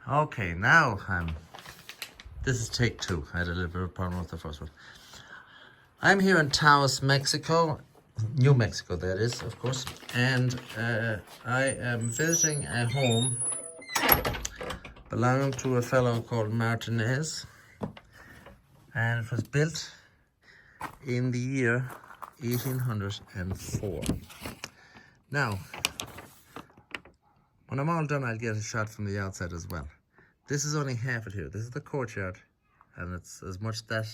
Okay, now this is take two. I had a little bit of a problem with the first one. I'm here in Taos, Mexico, New Mexico that is, of course, and I am visiting a home belonging to a fellow called Martinez, and it was built in the year 1804. Now, when I'm all done, I'll get a shot from the outside as well. This is only half it here. This is the courtyard, and it's as much that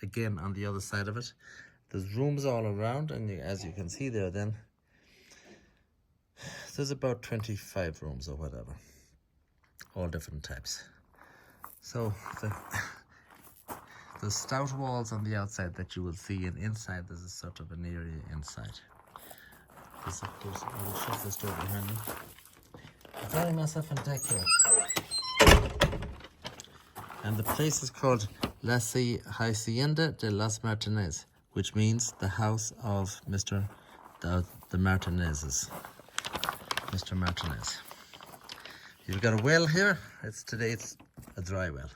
again on the other side of it. There's rooms all around, and as you can see there, then there's about 25 rooms or whatever, all different types. So the stout walls on the outside that you will see, and inside there's a sort of an area inside. This, of course, I will shut this door behind me. I'm finding myself in deck here. And the place is called Hacienda de los Martinez, which means the house of the Martinezes. Mr. Martinez. You've got a well here. Today it's a dry well.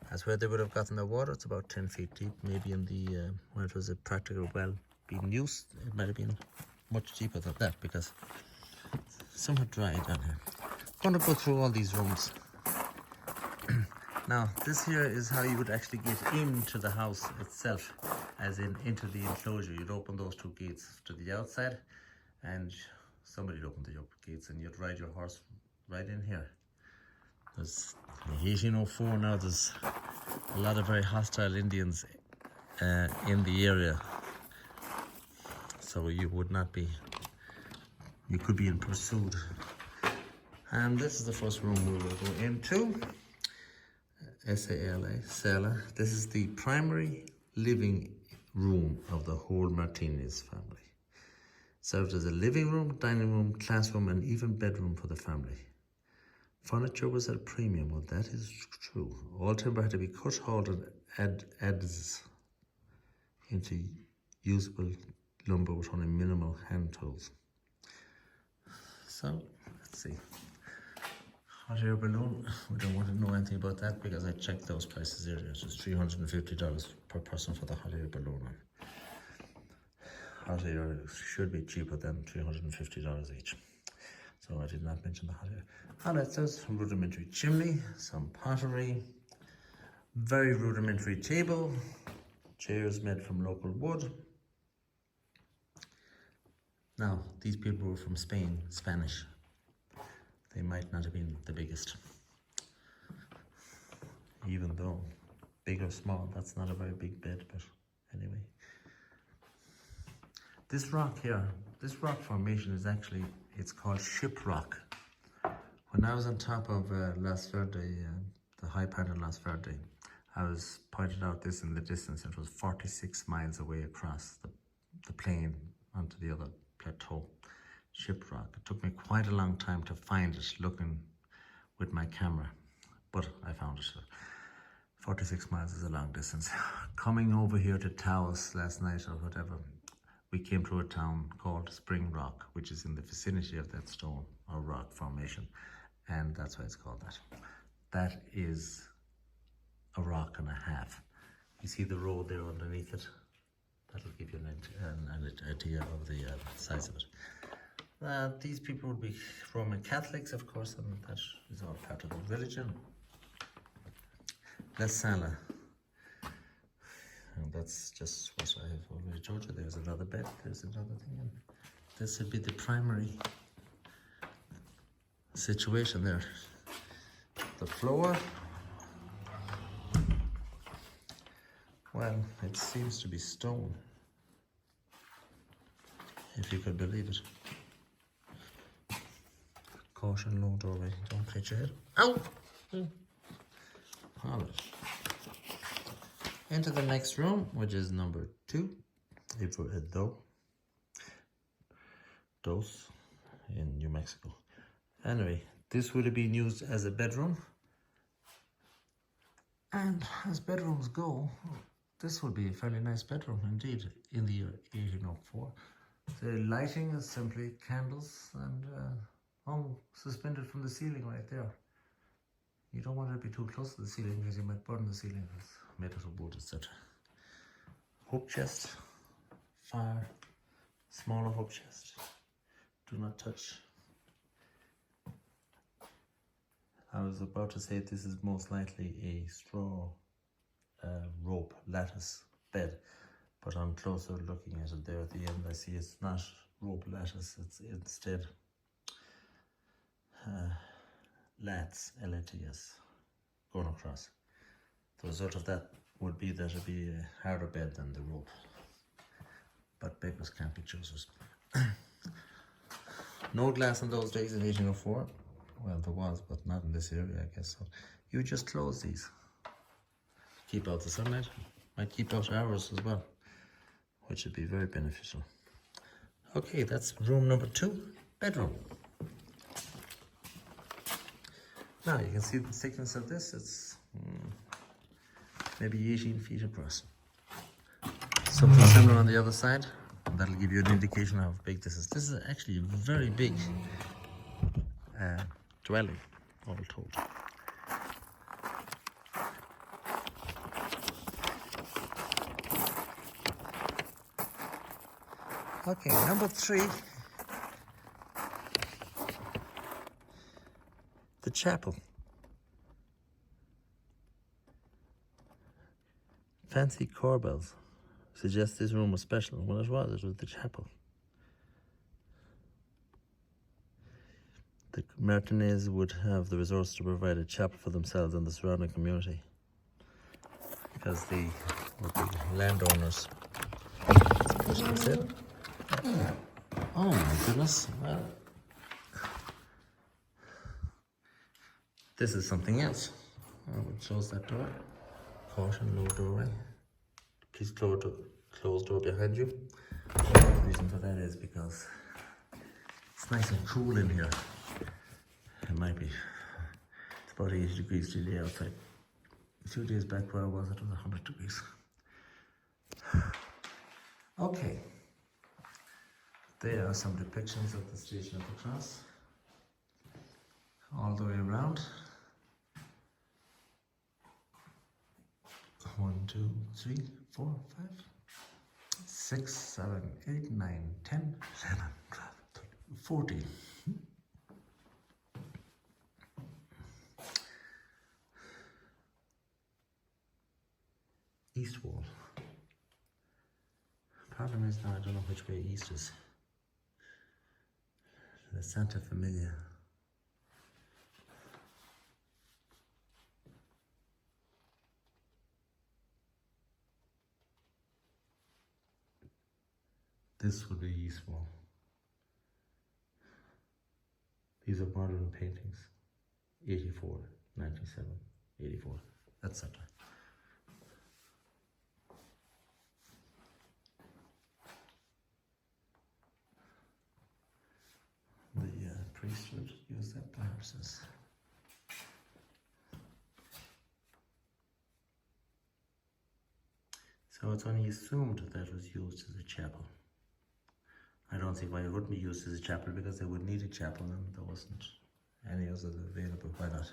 That's where they would have gotten their water. It's about 10 feet deep. Maybe in the when it was a practical well being used, it might have been much deeper than that because it's somewhat dry down here. I'm going to go through all these rooms. Now, this here is how you would actually get into the house itself, as in into the enclosure. You'd open those two gates to the outside, and somebody'd open the gates, and you'd ride your horse right in here. There's 1804 now. There's a lot of very hostile Indians in the area, so you would not be. You could be in pursuit. And this is the first room we will go into. Sala. This is the primary living room of the whole Martinez family. Served as a living room, dining room, classroom, and even bedroom for the family. Furniture was at a premium. Well, that is true. All timber had to be cut, hauled, and adds into usable lumber with only minimal hand tools. So, let's see. Hot air balloon, we don't want to know anything about that because I checked those prices earlier. It was $350 per person for the hot air balloon. Hot air should be cheaper than $350 each. So I did not mention the hot air. And it says rudimentary chimney, some pottery, very rudimentary table, chairs made from local wood. Now, these people were from Spain, Spanish. They might not have been the biggest. Even though big or small, that's not a very big bed, but anyway. This rock here, this rock formation is actually, it's called ship rock. When I was on top of Las Verde, the high part of Las Verde, I was pointed out this in the distance. It was 46 miles away across the plain onto the other plateau. Ship rock. It took me quite a long time to find it looking with my camera, but I found it. 46 miles is a long distance. Coming over here to Taos last night or whatever, we came to a town called Spring Rock, which is in the vicinity of that stone or rock formation, and that's why it's called that. That is a rock and a half. You see the road there underneath it? That'll give you an idea of the size of it. These people would be Roman Catholics, of course, and that is all part of the religion. La Sala. And that's just what I have already told you. There's another bed, there's another thing. And this would be the primary situation there. The floor, well, it seems to be stone, if you could believe it. Caution, low doorway, don't hit your head. Ow! All right. Into the next room, which is number 2, Dos in New Mexico. Anyway, this would have been used as a bedroom. And as bedrooms go, this would be a fairly nice bedroom indeed in the year 1804. The lighting is simply candles and hung suspended from the ceiling right there. You don't want it to be too close to the ceiling because you might burn the ceiling. It's made out of wood, etc. Hook chest, far smaller hook chest. Do not touch. I was about to say this is most likely a straw rope lattice bed, but on closer looking at it there at the end, I see it's not rope lattice, it's instead lats, L-A-T-S, going across. The result of that would be that it'd be a harder bed than the rope, but beggars can't be choosers. No glass in those days in 1804. Well, there was, but not in this area, I guess. So you just close these. Keep out the sunlight. Might keep out hours as well, which would be very beneficial. Okay, that's room number 2, bedroom. Now you can see the thickness of this. It's maybe 18 feet across. Something similar on the other side. And that'll give you an indication of how big this is. This is actually a very big dwelling, all told. Okay, number 3. The chapel. Fancy corbels suggest this room was special. Well, it was the chapel. The Martinez would have the resource to provide a chapel for themselves and the surrounding community, because they were big landowners. Let's push this in. Oh my goodness. Well, this is something else. It shows that door. Caution, low doorway. Please close door behind you. The reason for that is because it's nice and cool in here. It might be. It's about 80 degrees today outside. 2 days back where I was, it was 100 degrees. Okay. There are some depictions of the Station of the Cross. All the way around. 1, 2, 3, 4, 5, 6, 7, 8, 9, 10, 11, 12, 13, 14. East wall. Problem is now I don't know which way east is. The Santa Familia. This would be east wall. These are modern paintings. 84, 97, 84, etc. The priesthood used that perhaps as so it's only assumed that was used as a chapel. I don't see why it wouldn't be used as a chapel, because they would need a chapel and there wasn't any other available. Why not?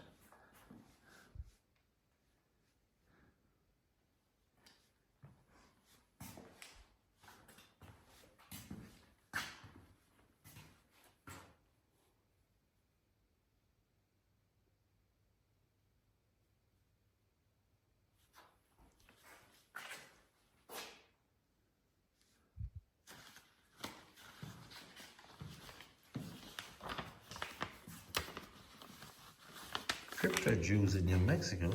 Crypto Jews in New Mexico.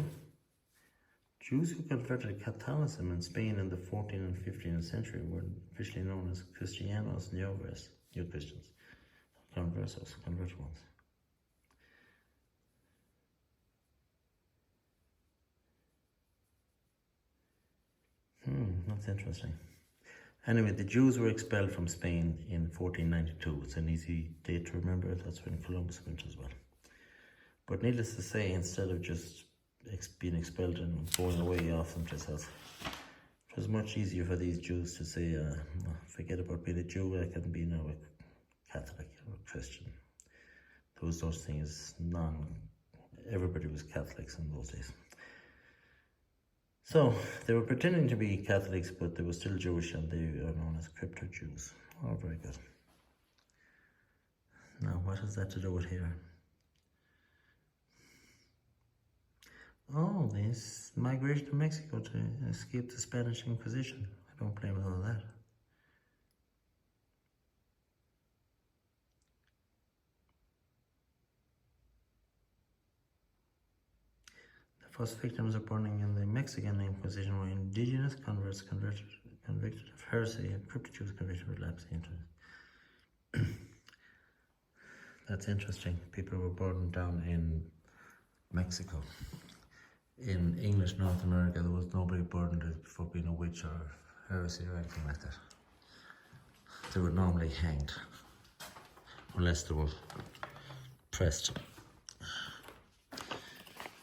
Jews who converted to Catholicism in Spain in the 14th and 15th century were officially known as Cristianos Nuevos, New Christians, conversos, converted ones. That's interesting. Anyway, the Jews were expelled from Spain in 1492. It's an easy date to remember. That's when Columbus went as well. But needless to say, instead of just being expelled and going away off themselves, it was much easier for these Jews to say, forget about being a Jew, I can be now a Catholic or a Christian. Those things everybody was Catholics in those days. So they were pretending to be Catholics, but they were still Jewish, and they are known as crypto Jews. Oh, very good. Now, what has that to do with here? Oh, they migrated to Mexico to escape the Spanish Inquisition. I don't blame all that. The first victims of burning in the Mexican Inquisition were indigenous converts convicted of heresy, and crypto Jews convicted of relapsing into it. That's interesting. People were burned down in Mexico. In English North America, there was nobody burned for being a witch or heresy or anything like that. They were normally hanged, unless they were pressed,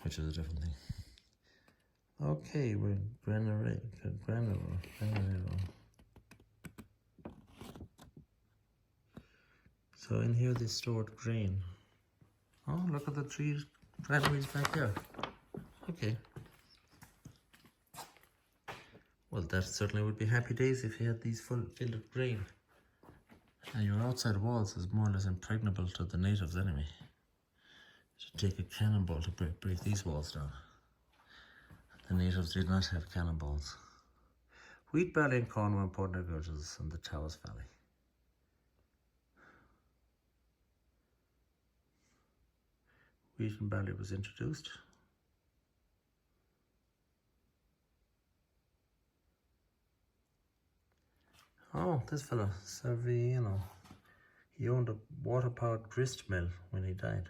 which is a different thing. Okay, we're Granero. So in here they stored grain. Oh, look at the trees, granaries back there. Okay. Well, that certainly would be happy days if you had these filled with grain. And your outside walls is more or less impregnable to the natives anyway. It should take a cannonball to break these walls down. The natives did not have cannonballs. Wheat, barley and corn were important agricultures in the Taos Valley. Wheat and barley was introduced. Oh, this fella, Servino. He owned a water-powered grist mill when he died.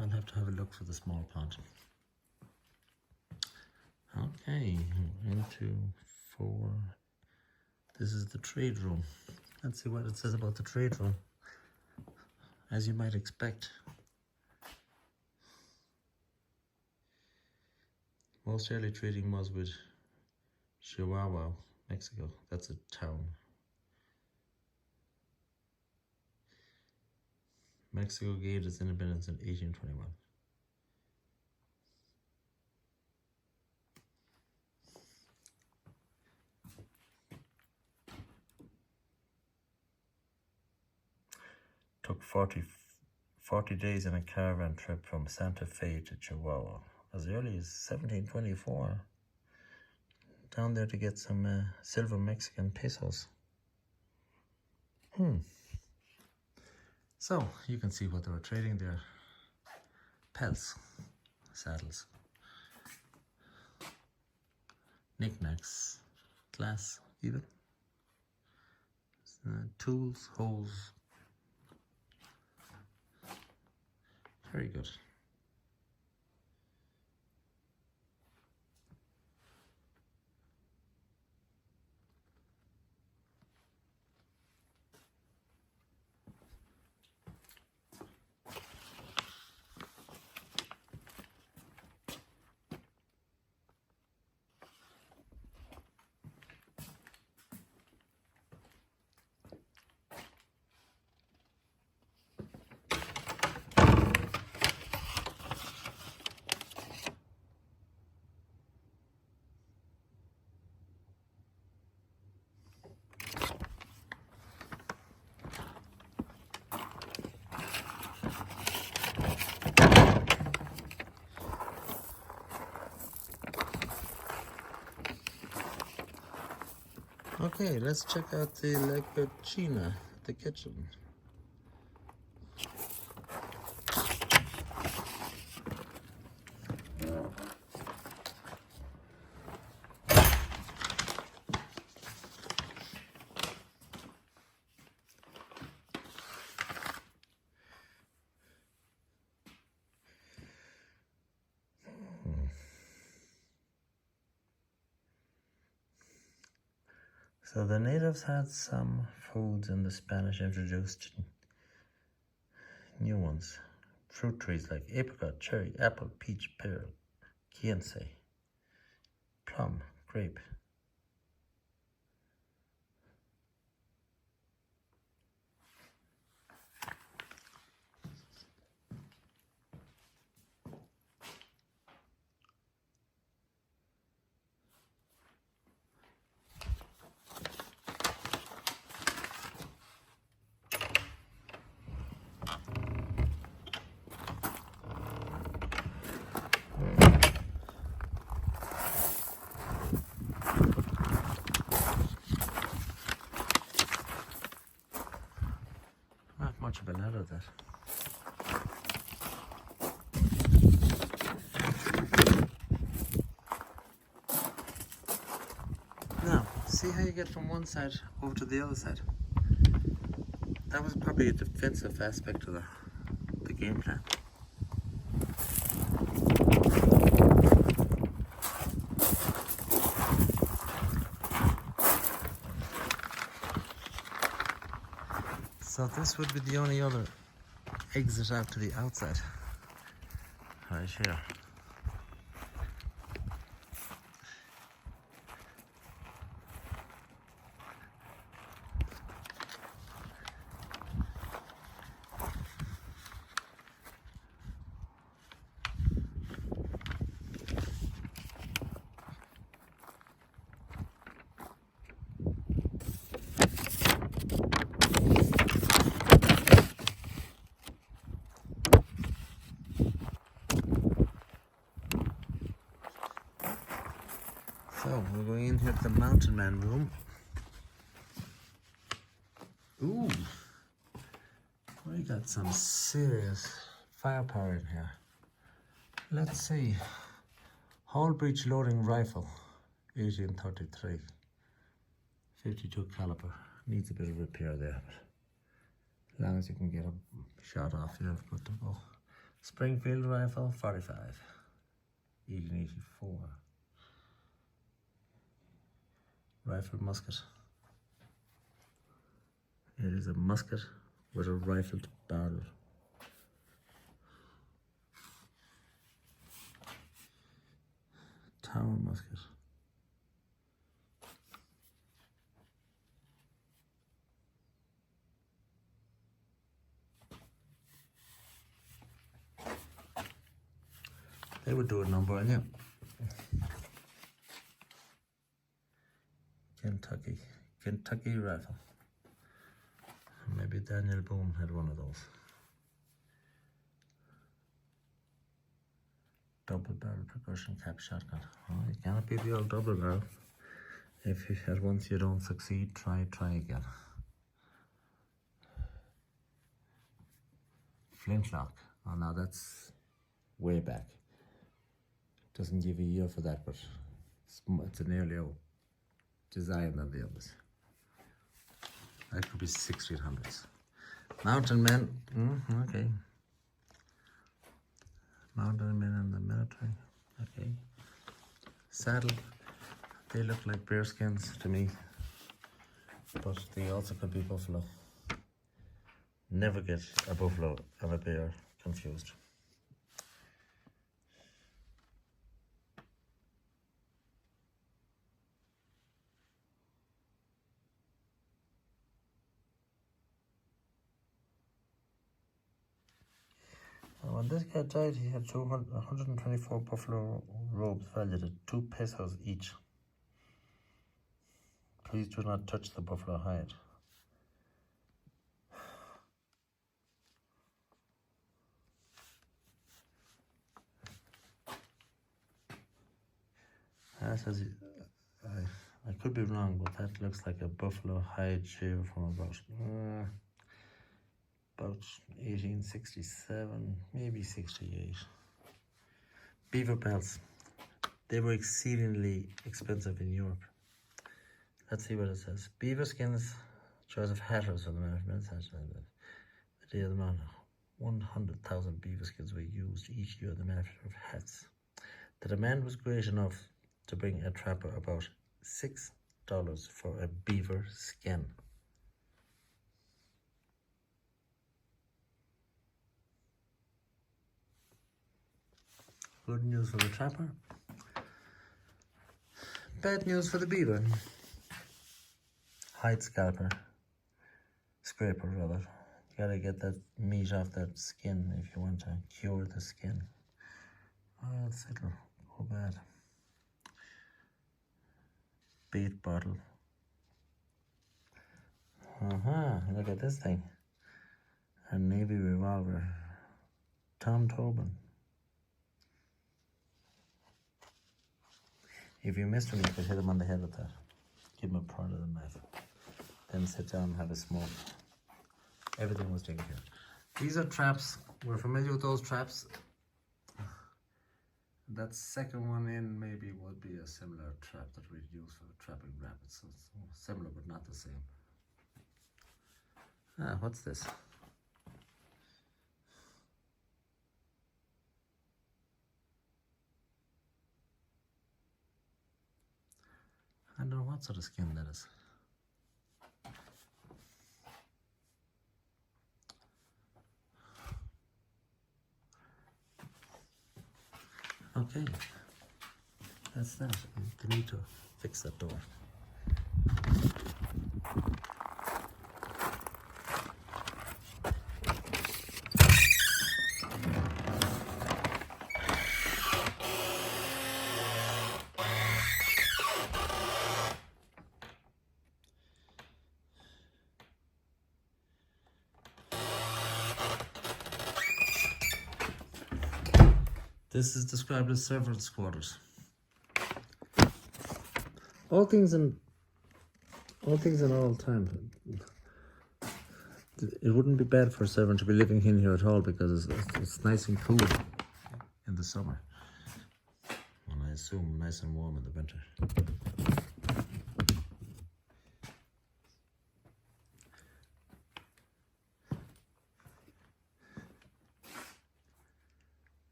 I'll have to have a look for the small pond. Okay, into 4. This is the trade room. Let's see what it says about the trade room. As you might expect, most early trading was with Chihuahua, Mexico. That's a town. Mexico gained its independence in 1821. Took 40 days in a caravan trip from Santa Fe to Chihuahua, as early as 1724. Down there to get some silver Mexican pesos. So, you can see what they were trading there. Pelts, saddles, knickknacks, glass even, tools, hoes. Very good. Okay, let's check out the La Cucina, the kitchen. So the natives had some foods and the Spanish introduced new ones. Fruit trees like apricot, cherry, apple, peach, pear, quince, plum, grape. much of a ladder that. Now, see how you get from one side over to the other side. That was probably a defensive aspect of the game plan. So this would be the only other exit out to the outside. Right here. So we're going in here to the Mountain Man room. Ooh, we got some serious firepower in here. Let's see. Hull breech loading rifle, 1833, 52 caliber. Needs a bit of repair there, but as long as you can get a shot off, you're good to go. Springfield rifle, 45, 1884. Rifle musket. It is a musket with a rifled barrel. Tower musket. They would do a number on you. Kentucky rifle. Maybe Daniel Boone had one of those. Double barrel percussion cap shotgun. Oh, you cannot be the old double barrel. If you had once you don't succeed, try again. Flintlock. Oh no, that's way back. Doesn't give you a year for that, but it's an earlier design than the others. That could be 1600s. Mountain men. Okay. Mountain men in the military. Okay. Saddle. They look like bear skins to me, but they also could be buffalo. Never get a buffalo and a bear confused. When this guy died, he had 124 buffalo robes valued at 2 pesos each. Please do not touch the buffalo hide. That says, I could be wrong, but that looks like a buffalo hide shave from about 1867, maybe 68. Beaver pelts. They were exceedingly expensive in Europe. Let's see what it says. Beaver skins, Joseph Hatters on the management. The day of the man, 100,000 beaver skins were used each year in the manufacture of hats. The demand was great enough to bring a trapper about $6 for a beaver skin. Good news for the trapper. Bad news for the beaver. Hide scraper rather. You gotta get that meat off that skin if you want to cure the skin, or else it'll go bad. Bait bottle. Look at this thing. A Navy revolver. Tom Tobin. If you missed him, you could hit him on the head with that. Give him a part of the knife. Then sit down and have a smoke. Everything was taken care of. These are traps. We're familiar with those traps. That second one in maybe would be a similar trap that we'd use for trapping rabbits. So it's similar but not the same. Ah, what's this? I don't know what sort of skin that is. Okay, that's that. We need to fix that door. This is described as servants' quarters. All things in all time. It wouldn't be bad for a servant to be living in here at all because it's nice and cool in the summer. And I assume nice and warm in the winter.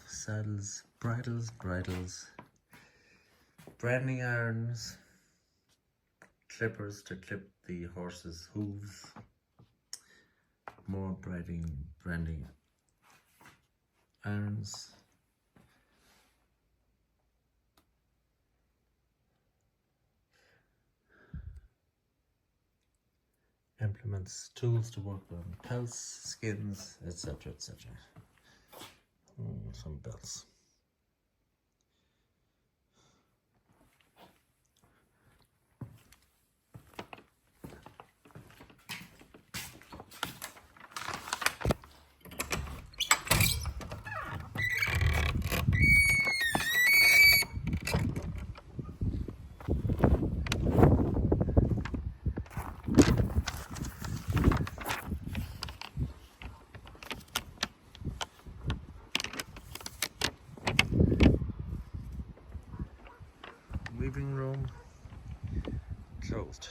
Saddles, bridles, branding irons, clippers to clip the horse's hooves, more branding irons, implements, tools to work on pelts, skins, etc. Some belts. Weaving room closed.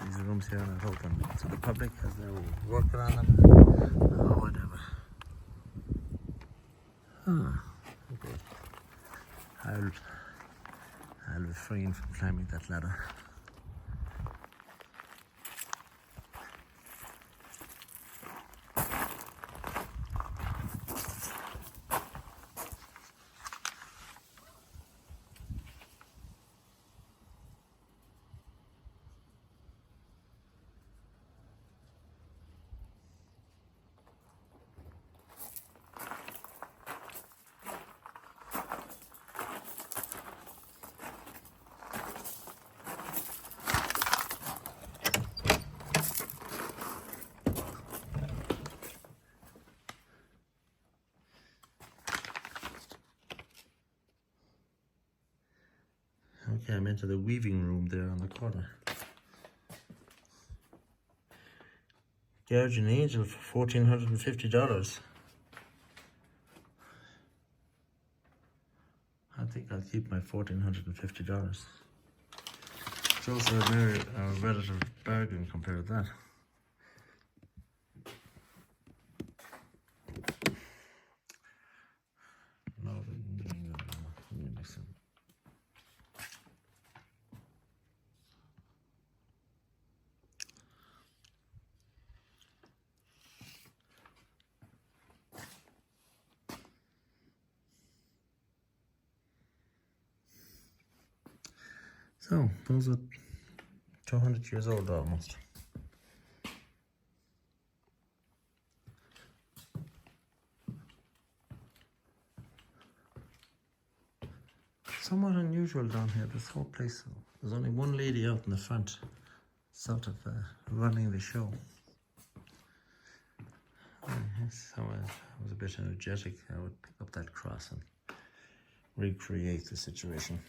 These rooms here are not open to the public as they're working on them or whatever. Okay. I'll refrain from climbing that ladder. Okay, I'm into the weaving room there on the corner. Guardian Angel for $1,450. I think I'll keep my $1,450. It's also a relative bargain compared to that. No, so those are 200 years old almost. Somewhat unusual down here, this whole place. There's only one lady out in the front sort of running the show. So I was a bit energetic. I would pick up that cross and recreate the situation.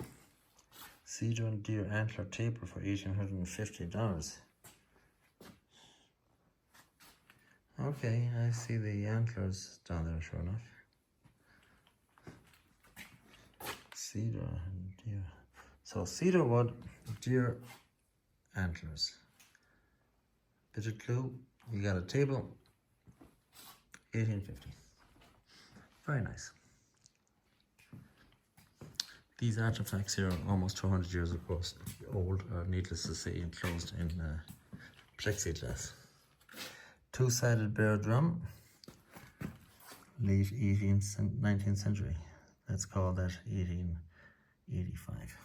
Cedar and deer antler taper for $1,850. Okay, I see the antlers down there, sure enough. Cedar and deer. So cedar wood, deer antlers. Bit of clue, you got a table, $1,850. Very nice. These artifacts here are almost 200 years old, needless to say, enclosed in plexiglass. Two-sided bear drum, late 19th century. Let's call that 1885.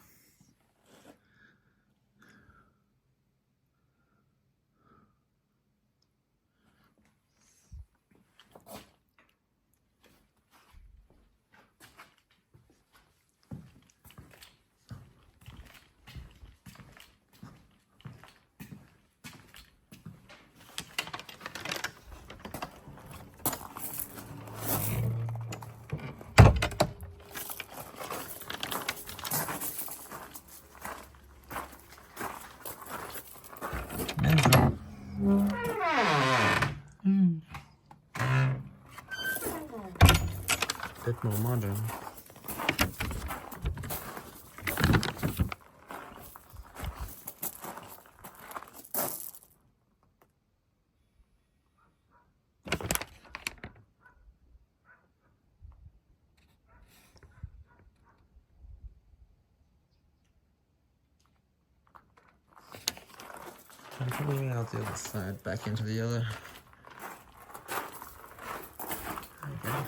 Bit more modern. I'm coming out the other side, back into the other. Okay.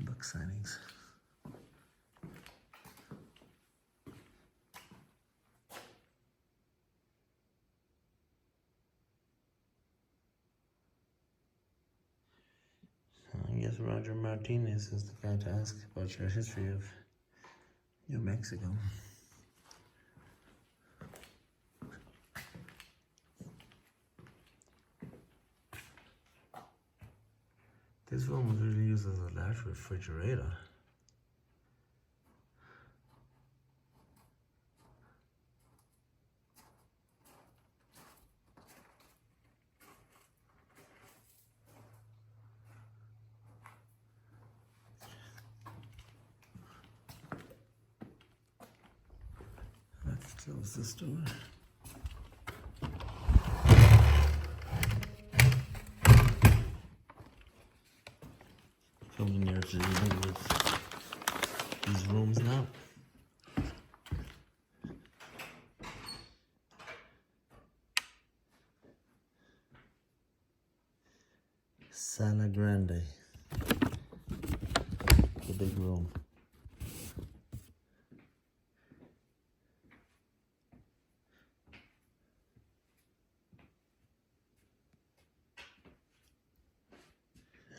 Book signings. I guess Roger Martinez is the guy to ask about your history of New Mexico. This room was really used as a large refrigerator. Let's close this door. Coming here to the end of these rooms now. Sala Grande, the big room.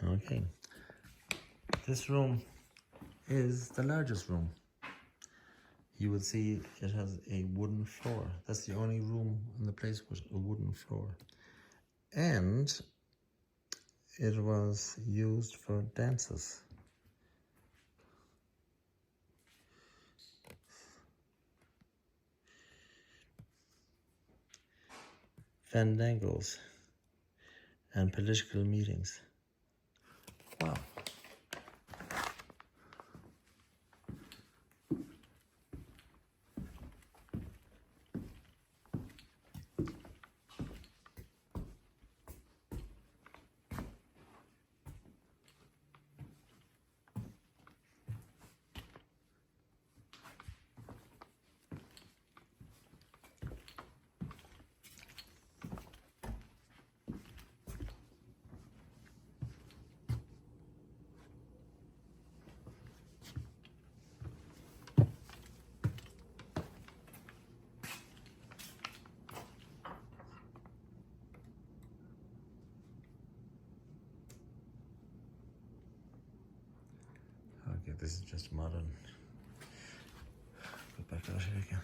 Okay, this room is the largest room. You will see it has a wooden floor. That's the only room in the place with a wooden floor. And it was used for dances. Fandangos and political meetings. Wow. this is just modern. Put back out here again.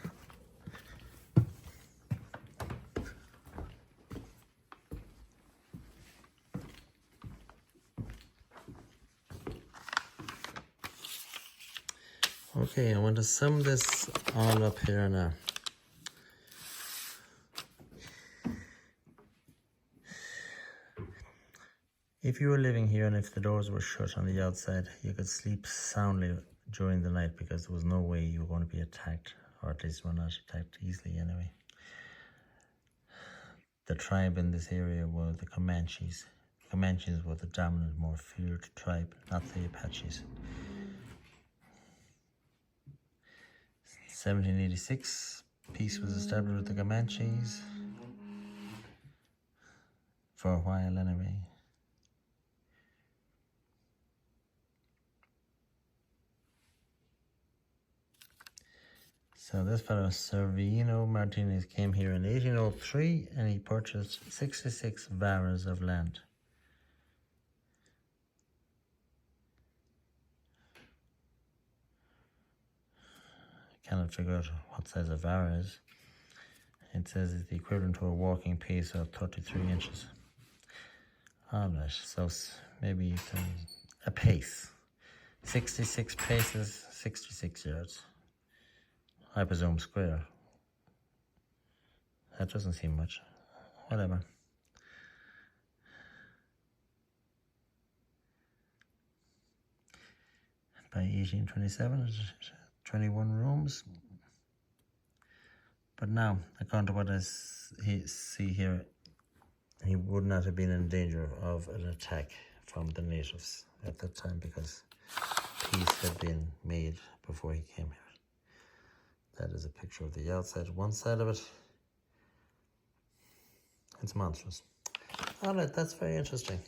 Okay, I want to sum this all up here now. If you were living here and if the doors were shut on the outside, you could sleep soundly during the night because there was no way you were going to be attacked, or at least were not attacked easily anyway. The tribe in this area were the Comanches. The Comanches were the dominant, more feared tribe, not the Apaches. 1786, peace was established with the Comanches. For a while anyway. So this fellow Servino Martinez came here in 1803 and he purchased 66 varas of land. I cannot figure out what size a vara is. It says it's the equivalent to a walking pace of 33 inches. Alright, so maybe you can, a pace. 66 paces, 66 yards. I presume square. That doesn't seem much. Whatever. By 1827, it's 21 rooms. But now, according to what I see here, he would not have been in danger of an attack from the natives at that time because peace had been made before he came here. That is a picture of the outside, one side of it. It's monstrous. Alright, that's very interesting.